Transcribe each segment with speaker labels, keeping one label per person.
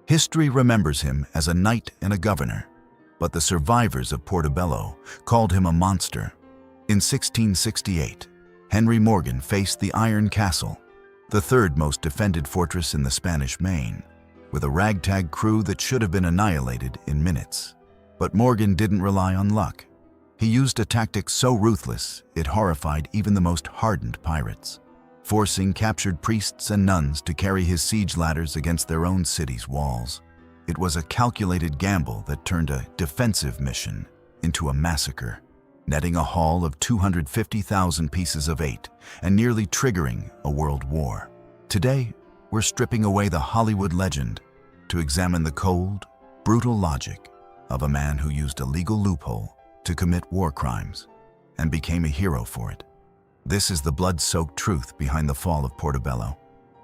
Speaker 1: History remembers him as a knight and a governor, but the survivors of Portobello called him a monster. In 1668, Henry Morgan faced the Iron Castle, the third most defended fortress in the Spanish Main, with a ragtag crew that should have been annihilated in minutes. But Morgan didn't rely on luck. He used a tactic so ruthless it horrified even the most hardened pirates, forcing captured priests and nuns to carry his siege ladders against their own city's walls. It was a calculated gamble that turned a defensive mission into a massacre, netting a haul of 250,000 pieces of eight and nearly triggering a world war. Today, we're stripping away the Hollywood legend to examine the cold, brutal logic of a man who used a legal loophole to commit war crimes and became a hero for it. This is the blood-soaked truth behind the fall of Portobello.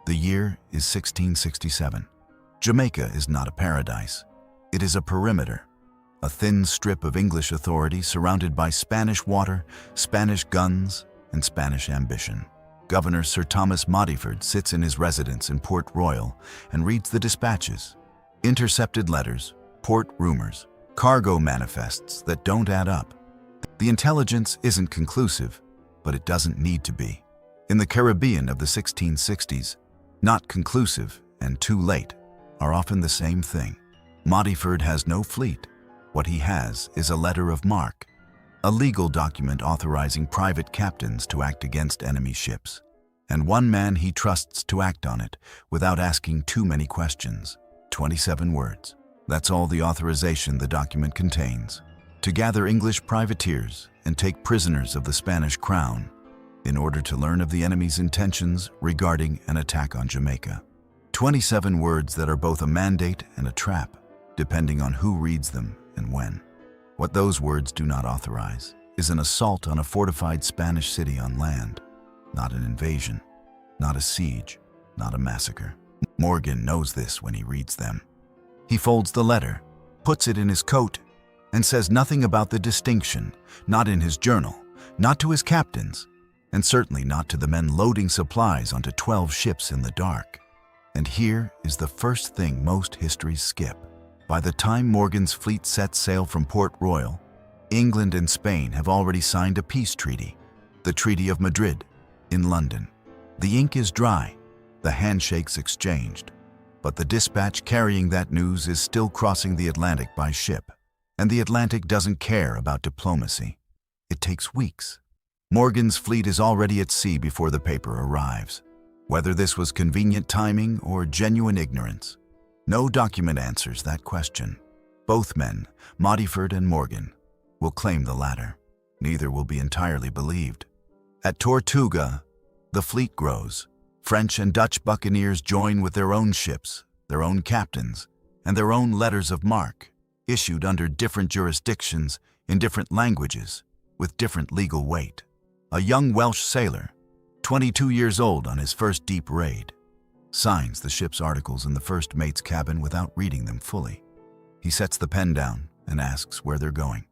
Speaker 1: The year is 1667. Jamaica is not a paradise. It is a perimeter, a thin strip of English authority surrounded by Spanish water, Spanish guns, and Spanish ambition. Governor Sir Thomas Modiford sits in his residence in Port Royal and reads the dispatches, intercepted letters, port rumors, cargo manifests that don't add up. The intelligence isn't conclusive, but it doesn't need to be. In the Caribbean of the 1660s, not conclusive and too late are often the same thing. Modiford has no fleet. What he has is a letter of marque, a legal document authorizing private captains to act against enemy ships, and one man he trusts to act on it without asking too many questions. 27 words. That's all the authorization the document contains: to gather English privateers and take prisoners of the Spanish crown in order to learn of the enemy's intentions regarding an attack on Jamaica. 27 words that are both a mandate and a trap, depending on who reads them and when. What those words do not authorize is an assault on a fortified Spanish city on land, not an invasion, not a siege, not a massacre. Morgan knows this when he reads them. He folds the letter, puts it in his coat, and says nothing about the distinction, not in his journal, not to his captains, and certainly not to the men loading supplies onto 12 ships in the dark. And here is the first thing most histories skip. By the time Morgan's fleet sets sail from Port Royal, England and Spain have already signed a peace treaty, the Treaty of Madrid, in London. The ink is dry, the handshakes exchanged, but the dispatch carrying that news is still crossing the Atlantic by ship, and the Atlantic doesn't care about diplomacy. It takes weeks. Morgan's fleet is already at sea before the paper arrives. Whether this was convenient timing or genuine ignorance, no document answers that question. Both men, Modiford and Morgan, will claim the latter. Neither will be entirely believed. At Tortuga, the fleet grows. French and Dutch buccaneers join with their own ships, their own captains, and their own letters of marque, issued under different jurisdictions in different languages, with different legal weight. A young Welsh sailor, 22 years old on his first deep raid, signs the ship's articles in the first mate's cabin without reading them fully. He sets the pen down and asks where they're going.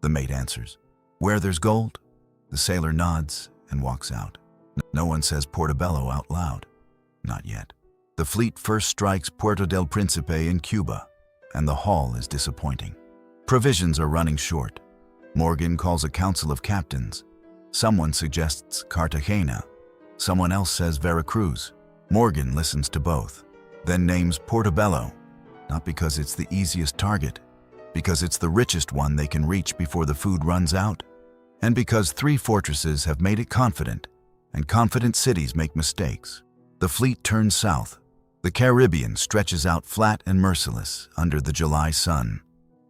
Speaker 1: The mate answers, "Where there's gold." The sailor nods and walks out. No one says Portobello out loud. Not yet. The fleet first strikes Puerto del Príncipe in Cuba, and the haul is disappointing. Provisions are running short. Morgan calls a council of captains. Someone suggests Cartagena. Someone else says Veracruz. Morgan listens to both, then names Portobello, not because it's the easiest target, because it's the richest one they can reach before the food runs out, and because 3 fortresses have made it confident, and confident cities make mistakes. The fleet turns south. The Caribbean stretches out flat and merciless under the July sun.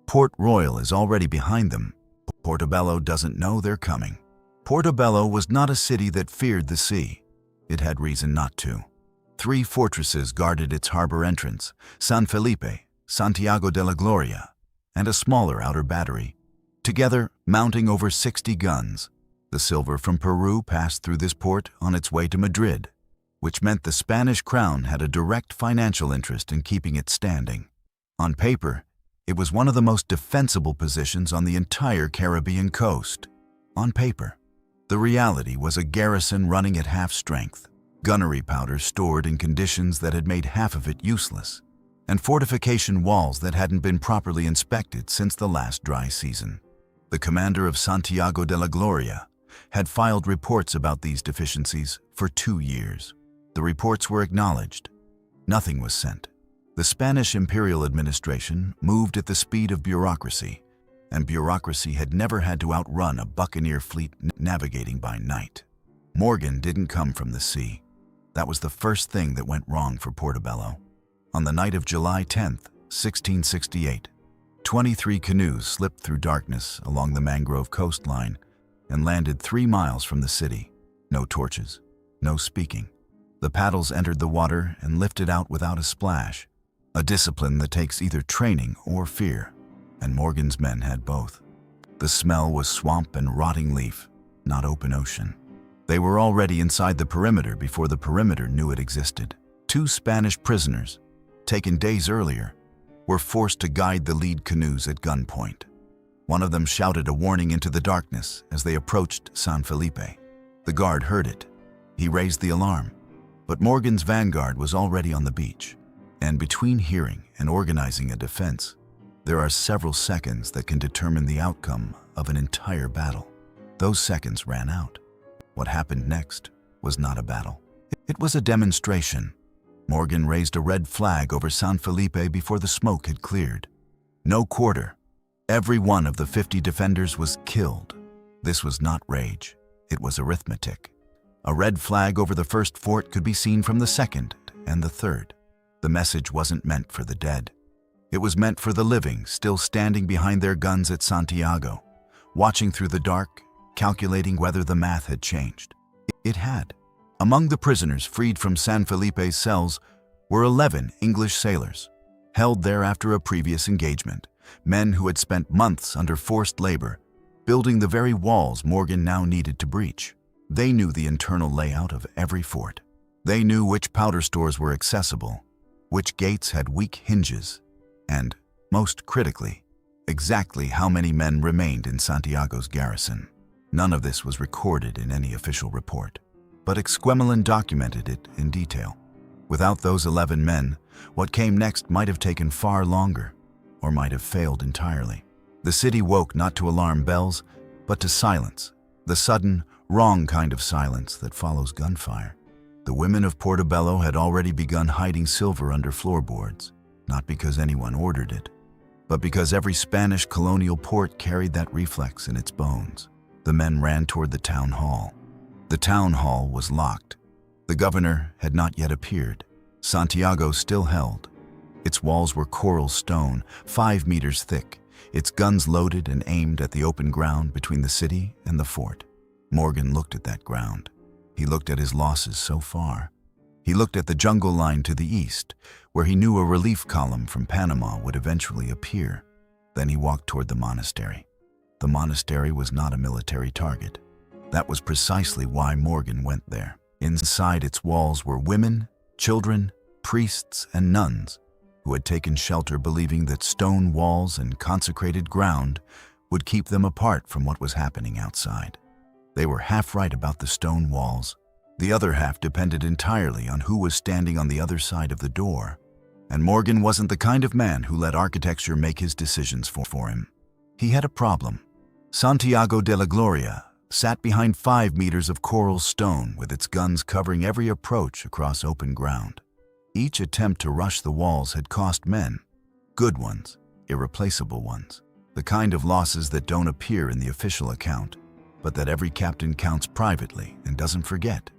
Speaker 1: Port Royal is already behind them. Portobello doesn't know they're coming. Portobello was not a city that feared the sea. It had reason not to. 3 fortresses guarded its harbor entrance: San Felipe, Santiago de la Gloria, and a smaller outer battery, together mounting over 60 guns. The silver from Peru passed through this port on its way to Madrid, which meant the Spanish crown had a direct financial interest in keeping it standing. On paper, it was one of the most defensible positions on the entire Caribbean coast. On paper. The reality was a garrison running at half strength, gunnery powder stored in conditions that had made half of it useless, and fortification walls that hadn't been properly inspected since the last dry season. The commander of Santiago de la Gloria had filed reports about these deficiencies for 2 years. The reports were acknowledged. Nothing was sent. The Spanish imperial administration moved at the speed of bureaucracy, and bureaucracy had never had to outrun a buccaneer fleet navigating by night. Morgan didn't come from the sea. That was the first thing that went wrong for Portobello. On the night of July 10th, 1668, 23 canoes slipped through darkness along the mangrove coastline and landed 3 miles from the city. No torches, no speaking. The paddles entered the water and lifted out without a splash, a discipline that takes either training or fear, and Morgan's men had both. The smell was swamp and rotting leaf, not open ocean. They were already inside the perimeter before the perimeter knew it existed. 2 Spanish prisoners, taken days earlier, were forced to guide the lead canoes at gunpoint. One of them shouted a warning into the darkness as they approached San Felipe. The guard heard it. He raised the alarm, but Morgan's vanguard was already on the beach. And between hearing and organizing a defense, there are several seconds that can determine the outcome of an entire battle. Those seconds ran out. What happened next was not a battle. It was a demonstration. Morgan raised a red flag over San Felipe before the smoke had cleared. No quarter. Every one of the 50 defenders was killed. This was not rage. It was arithmetic. A red flag over the first fort could be seen from the second and the third. The message wasn't meant for the dead. It was meant for the living, still standing behind their guns at Santiago, watching through the dark, calculating whether the math had changed. It had. Among the prisoners freed from San Felipe's cells were 11 English sailors, held there after a previous engagement, men who had spent months under forced labor, building the very walls Morgan now needed to breach. They knew the internal layout of every fort. They knew which powder stores were accessible, which gates had weak hinges, and, most critically, exactly how many men remained in Santiago's garrison. None of this was recorded in any official report, but Esquemelin documented it in detail. Without those 11 men, what came next might have taken far longer, or might have failed entirely. The city woke not to alarm bells, but to silence, the sudden, wrong kind of silence that follows gunfire. The women of Portobello had already begun hiding silver under floorboards, not because anyone ordered it, but because every Spanish colonial port carried that reflex in its bones. The men ran toward the town hall. The town hall was locked. The governor had not yet appeared. Santiago still held. Its walls were coral stone, 5 meters thick, its guns loaded and aimed at the open ground between the city and the fort. Morgan looked at that ground. He looked at his losses so far. He looked at the jungle line to the east, where he knew a relief column from Panama would eventually appear. Then he walked toward the monastery. The monastery was not a military target. That was precisely why Morgan went there. Inside its walls were women, children, priests, and nuns who had taken shelter believing that stone walls and consecrated ground would keep them apart from what was happening outside. They were half right about the stone walls. The other half depended entirely on who was standing on the other side of the door. And Morgan wasn't the kind of man who let architecture make his decisions for him. He had a problem. Santiago de la Gloria sat behind 5 meters of coral stone with its guns covering every approach across open ground. Each attempt to rush the walls had cost men, good ones, irreplaceable ones, the kind of losses that don't appear in the official account, but that every captain counts privately and doesn't forget.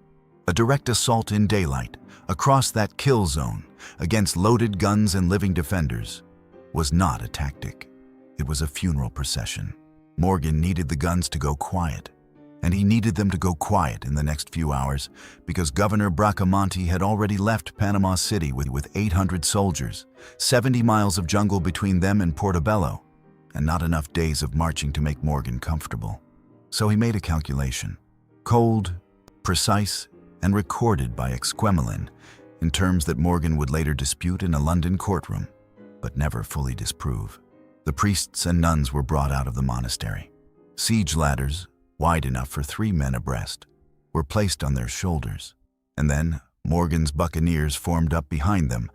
Speaker 1: A direct assault in daylight, across that kill zone, against loaded guns and living defenders, was not a tactic. It was a funeral procession. Morgan needed the guns to go quiet, and he needed them to go quiet in the next few hours because Governor Bracamonte had already left Panama City with 800 soldiers, 70 miles of jungle between them and Portobello, and not enough days of marching to make Morgan comfortable. So he made a calculation, cold, precise, and recorded by Esquemelin in terms that Morgan would later dispute in a London courtroom, but never fully disprove. The priests and nuns were brought out of the monastery. Siege ladders, wide enough for 3 men abreast, were placed on their shoulders, and then Morgan's buccaneers formed up behind them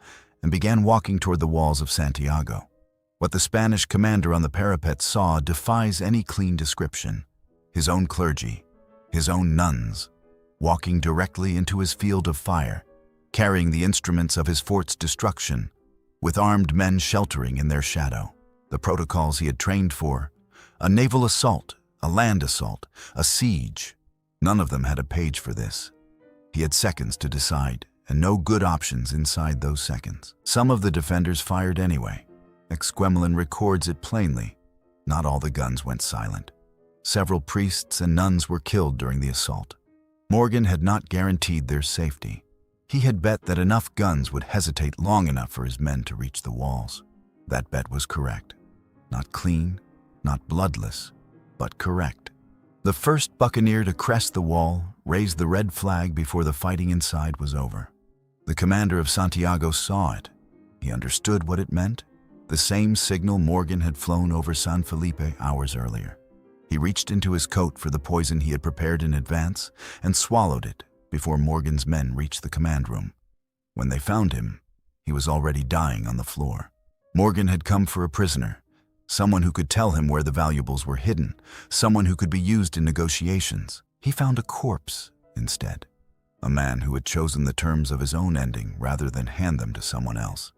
Speaker 1: and began walking toward the walls of Santiago. What the Spanish commander on the parapet saw defies any clean description. His own clergy, his own nuns, walking directly into his field of fire, carrying the instruments of his fort's destruction, with armed men sheltering in their shadow. The protocols he had trained for, a naval assault, a land assault, a siege, none of them had a page for this. He had seconds to decide, and no good options inside those seconds. Some of the defenders fired anyway. Exquemelin records it plainly. Not all the guns went silent. Several priests and nuns were killed during the assault. Morgan had not guaranteed their safety. He had bet that enough guns would hesitate long enough for his men to reach the walls. That bet was correct. Not clean, not bloodless, but correct. The first buccaneer to crest the wall raised the red flag before the fighting inside was over. The commander of Santiago saw it. He understood what it meant. The same signal Morgan had flown over San Felipe hours earlier. He reached into his coat for the poison he had prepared in advance and swallowed it before Morgan's men reached the command room. When they found him, he was already dying on the floor. Morgan had come for a prisoner, someone who could tell him where the valuables were hidden, someone who could be used in negotiations. He found a corpse instead, a man who had chosen the terms of his own ending rather than hand them to someone else.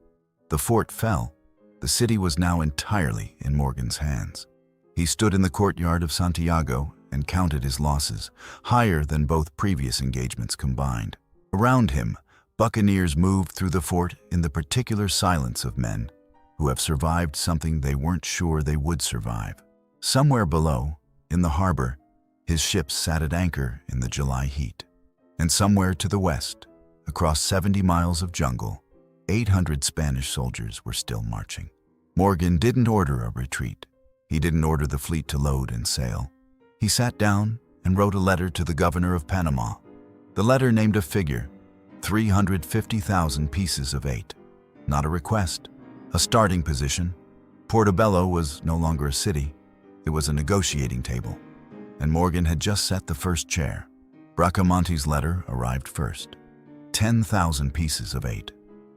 Speaker 1: The fort fell. The city was now entirely in Morgan's hands. He stood in the courtyard of Santiago and counted his losses, higher than both previous engagements combined. Around him, buccaneers moved through the fort in the particular silence of men who have survived something they weren't sure they would survive. Somewhere below, in the harbor, his ships sat at anchor in the July heat. And somewhere to the west, across 70 miles of jungle, 800 Spanish soldiers were still marching. Morgan didn't order a retreat. He didn't order the fleet to load and sail. He sat down and wrote a letter to the governor of Panama. The letter named a figure, 350,000 pieces of 8. Not a request, a starting position. Portobello was no longer a city. It was a negotiating table. And Morgan had just set the first chair. Bracamonte's letter arrived first. 10,000 pieces of 8.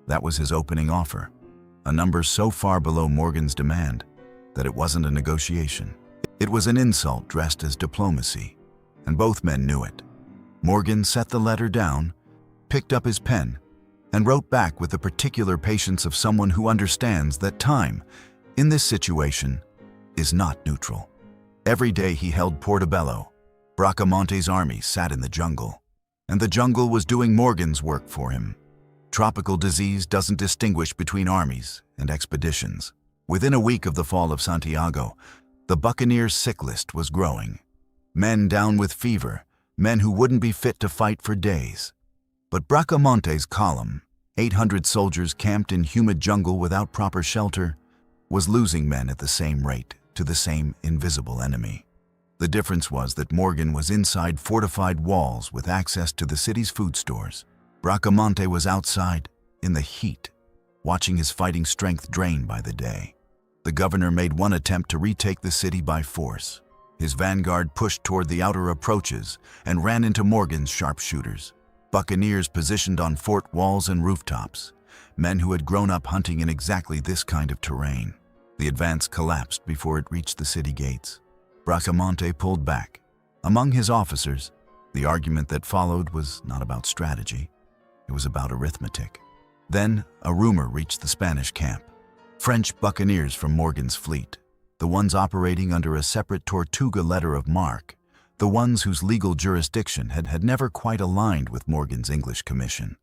Speaker 1: That was his opening offer, a number so far below Morgan's demand that it wasn't a negotiation. It was an insult dressed as diplomacy, and both men knew it. Morgan set the letter down, picked up his pen, and wrote back with the particular patience of someone who understands that time, in this situation, is not neutral. Every day he held Portobello, Bracamonte's army sat in the jungle, and the jungle was doing Morgan's work for him. Tropical disease doesn't distinguish between armies and expeditions. Within a week of the fall of Santiago, the buccaneers' sick list was growing. Men down with fever, men who wouldn't be fit to fight for days. But Bracamonte's column, 800 soldiers camped in humid jungle without proper shelter, was losing men at the same rate to the same invisible enemy. The difference was that Morgan was inside fortified walls with access to the city's food stores. Bracamonte was outside, in the heat, watching his fighting strength drain by the day. The governor made one attempt to retake the city by force. His vanguard pushed toward the outer approaches and ran into Morgan's sharpshooters, buccaneers positioned on fort walls and rooftops, men who had grown up hunting in exactly this kind of terrain. The advance collapsed before it reached the city gates. Bracamonte pulled back. Among his officers, the argument that followed was not about strategy. It was about arithmetic. Then, a rumor reached the Spanish camp. French buccaneers from Morgan's fleet, the ones operating under a separate Tortuga letter of marque, the ones whose legal jurisdiction had never quite aligned with Morgan's English commission,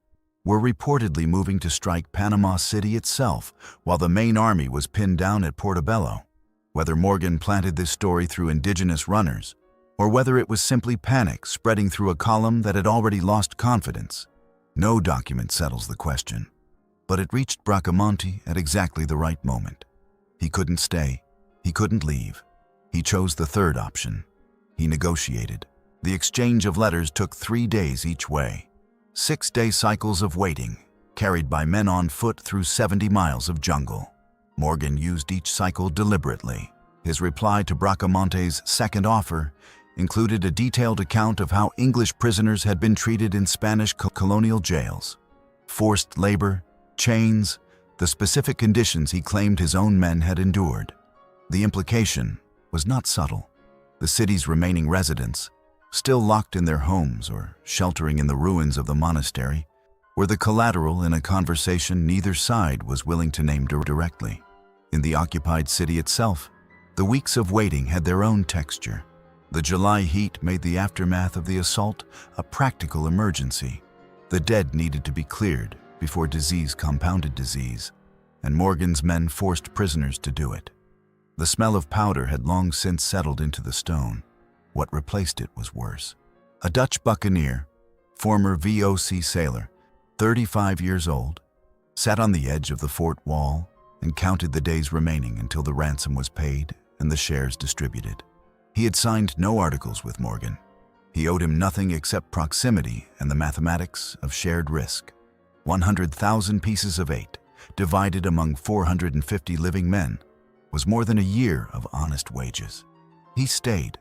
Speaker 1: were reportedly moving to strike Panama City itself while the main army was pinned down at Portobello. Whether Morgan planted this story through indigenous runners, or whether it was simply panic spreading through a column that had already lost confidence, no document settles the question. But it reached Bracamonte at exactly the right moment. He couldn't stay. He couldn't leave. He chose the third option. He negotiated. The exchange of letters took 3 days each way. 6-day cycles of waiting, carried by men on foot through 70 miles of jungle. Morgan used each cycle deliberately. His reply to Bracamonte's second offer included a detailed account of how English prisoners had been treated in Spanish colonial jails. Forced labor, chains, the specific conditions he claimed his own men had endured. The implication was not subtle. The city's remaining residents, still locked in their homes or sheltering in the ruins of the monastery, were the collateral in a conversation neither side was willing to name directly. In the occupied city itself, the weeks of waiting had their own texture. The July heat made the aftermath of the assault a practical emergency. The dead needed to be cleared before disease compounded disease, and Morgan's men forced prisoners to do it. The smell of powder had long since settled into the stone. What replaced it was worse. A Dutch buccaneer, former VOC sailor, 35 years old, sat on the edge of the fort wall and counted the days remaining until the ransom was paid and the shares distributed. He had signed no articles with Morgan. He owed him nothing except proximity and the mathematics of shared risk. 100,000 pieces of 8, divided among 450 living men, was more than a year of honest wages. He stayed.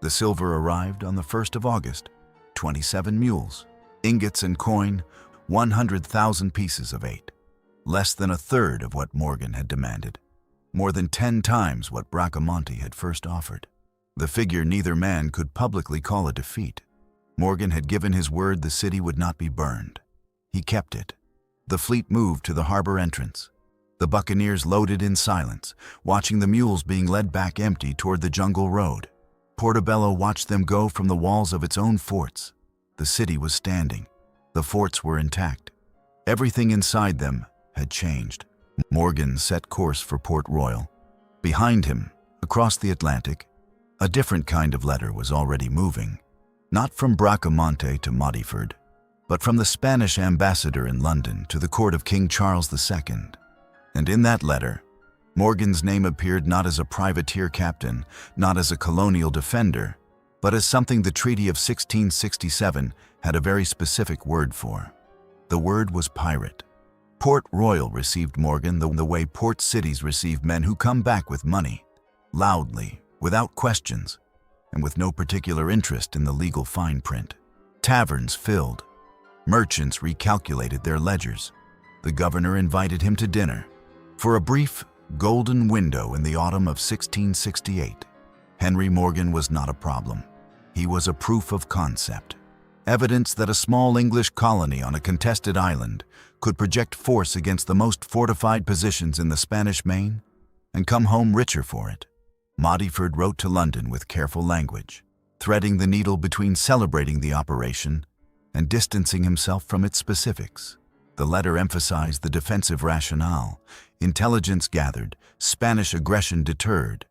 Speaker 1: The silver arrived on the 1st of August, 27 mules, ingots and coin, 100,000 pieces of 8, less than a third of what Morgan had demanded, more than 10 times what Bracamonte had first offered. The figure neither man could publicly call a defeat. Morgan had given his word the city would not be burned. He kept it. The fleet moved to the harbor entrance. The buccaneers loaded in silence, watching the mules being led back empty toward the jungle road. Portobello watched them go from the walls of its own forts. The city was standing. The forts were intact. Everything inside them had changed. Morgan set course for Port Royal. Behind him, across the Atlantic, a different kind of letter was already moving, not from Bracamonte to Modiford, but from the Spanish ambassador in London to the court of King Charles II. And in that letter, Morgan's name appeared not as a privateer captain, not as a colonial defender, but as something the Treaty of 1667 had a very specific word for. The word was pirate. Port Royal received Morgan the way port cities receive men who come back with money, loudly, without questions, and with no particular interest in the legal fine print. Taverns filled. Merchants recalculated their ledgers. The governor invited him to dinner. For a brief, golden window in the autumn of 1668, Henry Morgan was not a problem. He was a proof of concept. Evidence that a small English colony on a contested island could project force against the most fortified positions in the Spanish Main and come home richer for it. Modiford wrote to London with careful language, threading the needle between celebrating the operation and distancing himself from its specifics. The letter emphasized the defensive rationale, intelligence gathered, Spanish aggression deterred,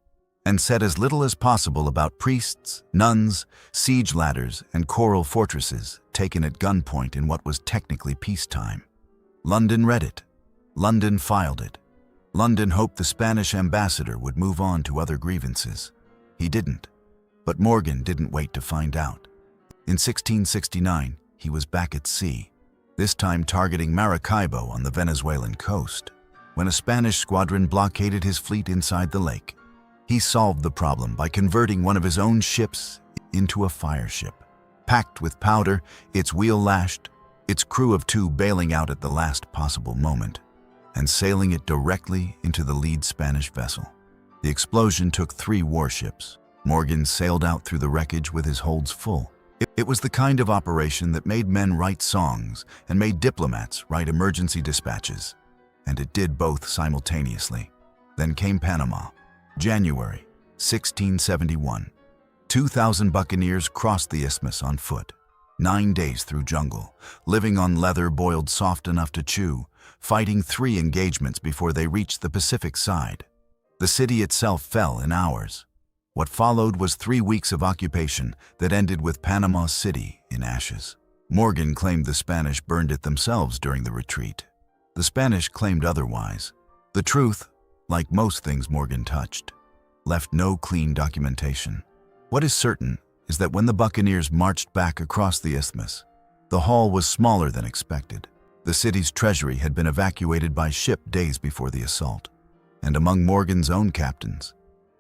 Speaker 1: and said as little as possible about priests, nuns, siege ladders, and coral fortresses taken at gunpoint in what was technically peacetime. London read it. London filed it. London hoped the Spanish ambassador would move on to other grievances. He didn't. But Morgan didn't wait to find out. In 1669, he was back at sea, this time targeting Maracaibo on the Venezuelan coast, when a Spanish squadron blockaded his fleet inside the lake. He solved the problem by converting one of his own ships into a fire ship. Packed with powder, its wheel lashed, its crew of 2 bailing out at the last possible moment, and sailing it directly into the lead Spanish vessel. The explosion took 3 warships. Morgan sailed out through the wreckage with his holds full. It was the kind of operation that made men write songs and made diplomats write emergency dispatches. And it did both simultaneously. Then came Panama. January 1671. 2,000 buccaneers crossed the isthmus on foot. 9 days through jungle, living on leather boiled soft enough to chew, fighting 3 engagements before they reached the Pacific side. The city itself fell in hours. What followed was 3 weeks of occupation that ended with Panama City in ashes. Morgan claimed the Spanish burned it themselves during the retreat. The Spanish claimed otherwise. The truth, like most things Morgan touched, left no clean documentation. What is certain is that when the buccaneers marched back across the isthmus, the haul was smaller than expected. The city's treasury had been evacuated by ship days before the assault, and among Morgan's own captains,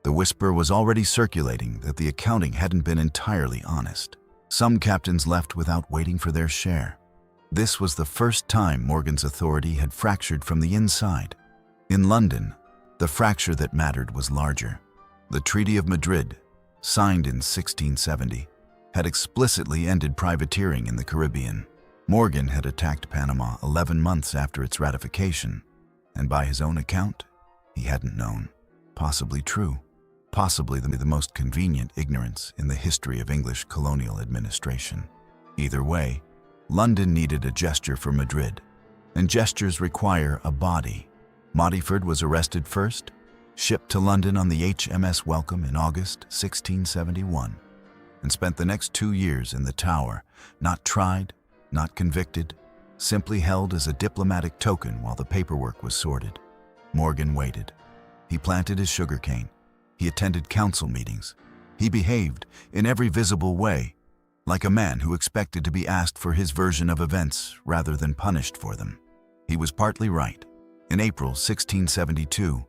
Speaker 1: the whisper was already circulating that the accounting hadn't been entirely honest. Some captains left without waiting for their share. This was the first time Morgan's authority had fractured from the inside. In London, the fracture that mattered was larger. The Treaty of Madrid, signed in 1670, had explicitly ended privateering in the Caribbean. Morgan had attacked Panama 11 months after its ratification, and by his own account, he hadn't known. Possibly true, possibly the most convenient ignorance in the history of English colonial administration. Either way, London needed a gesture for Madrid, and gestures require a body. Modiford was arrested first, shipped to London on the HMS Welcome in August 1671, and spent the next 2 years in the Tower, not tried, not convicted, simply held as a diplomatic token while the paperwork was sorted. Morgan waited. He planted his sugarcane. He attended council meetings. He behaved, in every visible way, like a man who expected to be asked for his version of events rather than punished for them. He was partly right. In April 1672,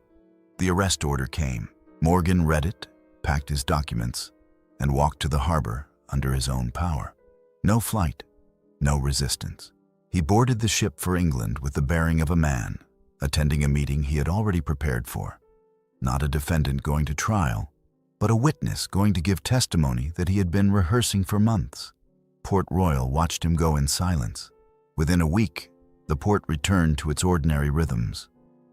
Speaker 1: the arrest order came. Morgan read it, packed his documents, and walked to the harbor under his own power. No flight, no resistance. He boarded the ship for England with the bearing of a man, attending a meeting he had already prepared for. Not a defendant going to trial, but a witness going to give testimony that he had been rehearsing for months. Port Royal watched him go in silence. Within a week, the port returned to its ordinary rhythms.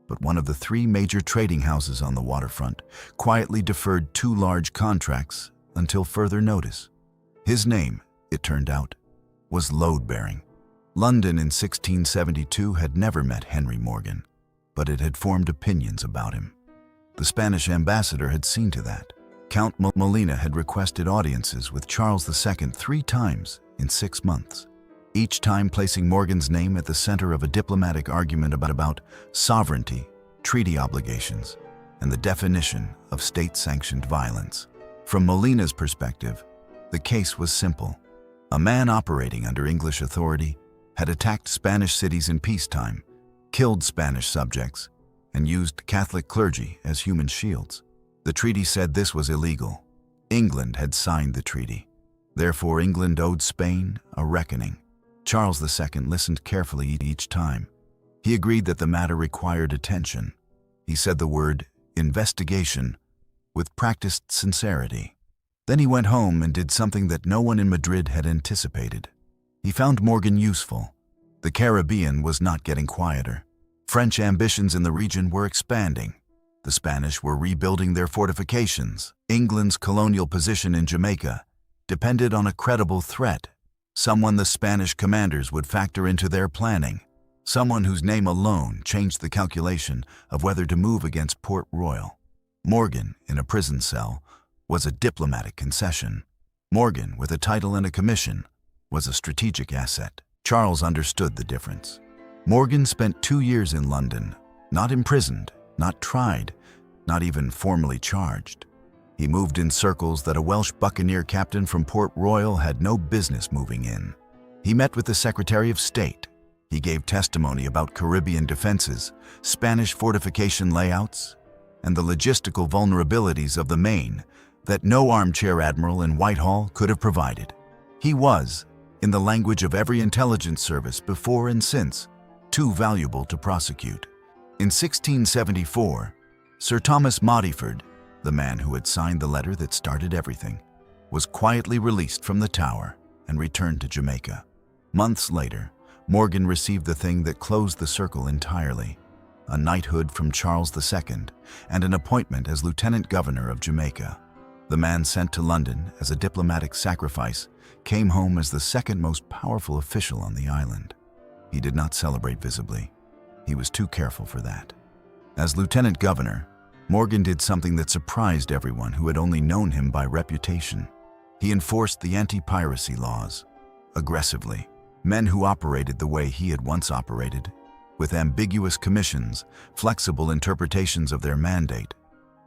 Speaker 1: But one of the 3 major trading houses on the waterfront quietly deferred 2 large contracts until further notice. His name, it turned out, was load-bearing. London in 1672 had never met Henry Morgan, but it had formed opinions about him. The Spanish ambassador had seen to that. Count Molina had requested audiences with Charles II 3 times in 6 months, each time placing Morgan's name at the center of a diplomatic argument about sovereignty, treaty obligations, and the definition of state-sanctioned violence. From Molina's perspective, the case was simple. A man operating under English authority had attacked Spanish cities in peacetime, killed Spanish subjects, and used Catholic clergy as human shields. The treaty said this was illegal. England had signed the treaty. Therefore, England owed Spain a reckoning. Charles II listened carefully each time. He agreed that the matter required attention. He said the word investigation with practiced sincerity. Then he went home and did something that no one in Madrid had anticipated. He found Morgan useful. The Caribbean was not getting quieter. French ambitions in the region were expanding. The Spanish were rebuilding their fortifications. England's colonial position in Jamaica depended on a credible threat, someone the Spanish commanders would factor into their planning, someone whose name alone changed the calculation of whether to move against Port Royal. Morgan, in a prison cell, was a diplomatic concession. Morgan, with a title and a commission, was a strategic asset. Charles understood the difference. Morgan spent 2 years in London, not imprisoned, not tried, not even formally charged. He moved in circles that a Welsh buccaneer captain from Port Royal had no business moving in. He met with the Secretary of State. He gave testimony about Caribbean defenses, Spanish fortification layouts, and the logistical vulnerabilities of the Maine that no armchair admiral in Whitehall could have provided. He was, in the language of every intelligence service before and since, too valuable to prosecute. In 1674, Sir Thomas Modiford, the man who had signed the letter that started everything, was quietly released from the Tower and returned to Jamaica. Months later, Morgan received the thing that closed the circle entirely: a knighthood from Charles II and an appointment as Lieutenant Governor of Jamaica. The man sent to London as a diplomatic sacrifice came home as the second most powerful official on the island. He did not celebrate visibly. He was too careful for that. As Lieutenant Governor, Morgan did something that surprised everyone who had only known him by reputation. He enforced the anti-piracy laws, aggressively. Men who operated the way he had once operated, with ambiguous commissions, flexible interpretations of their mandate,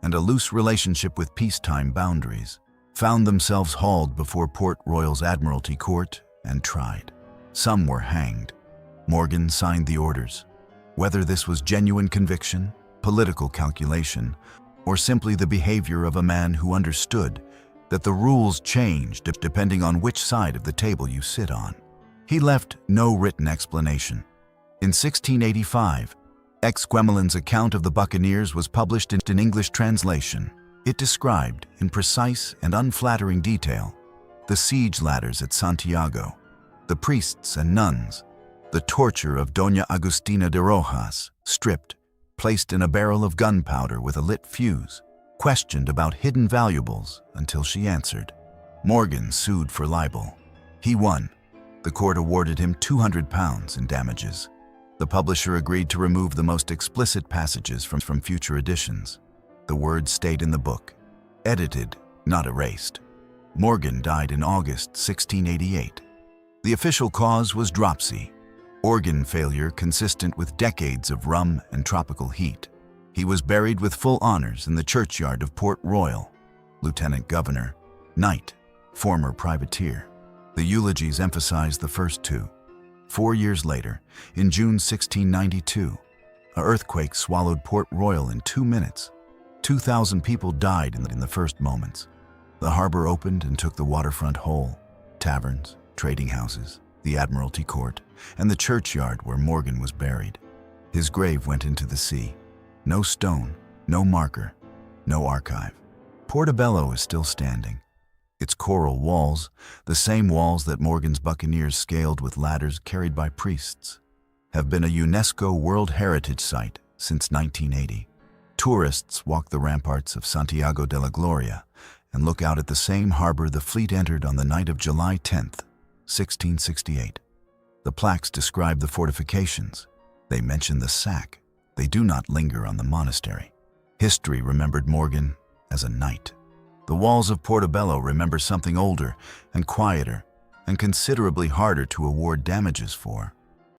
Speaker 1: and a loose relationship with peacetime boundaries, found themselves hauled before Port Royal's Admiralty Court and tried. Some were hanged. Morgan signed the orders. Whether this was genuine conviction, political calculation, or simply the behavior of a man who understood that the rules changed depending on which side of the table you sit on. He left no written explanation. In 1685, Exquemelin's account of the buccaneers was published in English translation. It described, in precise and unflattering detail, the siege ladders at Santiago, the priests and nuns, the torture of Doña Agustina de Rojas, stripped, placed in a barrel of gunpowder with a lit fuse, questioned about hidden valuables until she answered. Morgan sued for libel. He won. The court awarded him £200 in damages. The publisher agreed to remove the most explicit passages from future editions. The words stayed in the book, edited, not erased. Morgan died in August 1688. The official cause was dropsy, organ failure consistent with decades of rum and tropical heat. He was buried with full honors in the churchyard of Port Royal. Lieutenant Governor, Knight, former privateer. The eulogies emphasized the first two. 4 years later, in June 1692, an earthquake swallowed Port Royal in 2 minutes. 2,000 people died in the first moments. The harbor opened and took the waterfront whole. Taverns, trading houses, the Admiralty Court, and the churchyard where Morgan was buried. His grave went into the sea. No stone, no marker, no archive. Portobello is still standing. Its coral walls, the same walls that Morgan's buccaneers scaled with ladders carried by priests, have been a UNESCO World Heritage Site since 1980. Tourists walk the ramparts of Santiago de la Gloria and look out at the same harbor the fleet entered on the night of July 10th, 1668. The plaques describe the fortifications. They mention the sack. They do not linger on the monastery. History remembered Morgan as a knight. The walls of Portobello remember something older and quieter and considerably harder to award damages for.